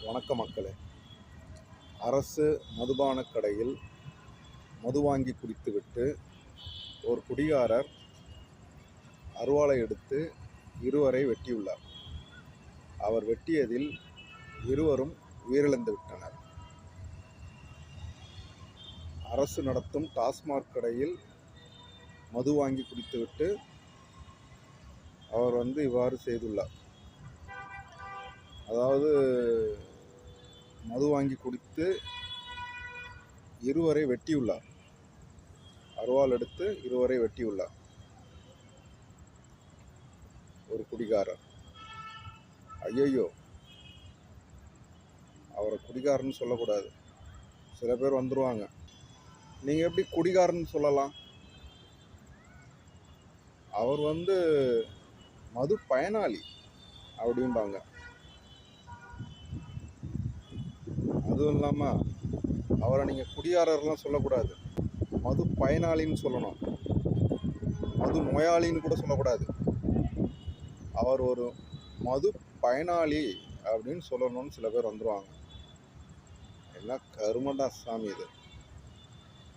வணக்க மக்களே. அரசு மதுபான கடையில் மது வாங்கி குடித்துவிட்டு ஒரு குடிகாரர் அருவாளை எடுத்து இருவரை வெட்டியுள்ளார். அவர் வெட்டியதில் இருவரும் உயிரிழந்து விட்டனர். அரசு நடத்தும் டாஸ்மாக் கடையில் மது வாங்கி குடித்துவிட்டு அவர் இவ்வாறு செய்துள்ளார். அதாவது மது வாங்கி குடித்து இருவரை வெட்டியுள்ளார். அருவாள் எடுத்து இருவரை வெட்டியுள்ளார் ஒரு குடிகாரர். ஐயையோ, அவரை குடிகாரன்னு சொல்லக்கூடாது. சில பேர் வந்துருவாங்க, நீங்கள் எப்படி குடிகாரன்னு சொல்லலாம்? அவர் மது பயனாளி அப்படிம்பாங்க. அதுவும் இல்லாமல் அவரை நீங்கள் குடிகாரர்லாம் சொல்லக்கூடாது, மது பயனாளின்னு சொல்லணும். மது நோயாளின்னு கூட சொல்லக்கூடாது. அவர் ஒரு மது பயனாளி அப்படின்னு சொல்லணும்னு சில பேர் வந்துடுவாங்க. என்ன கருமண்டா சாமி இது.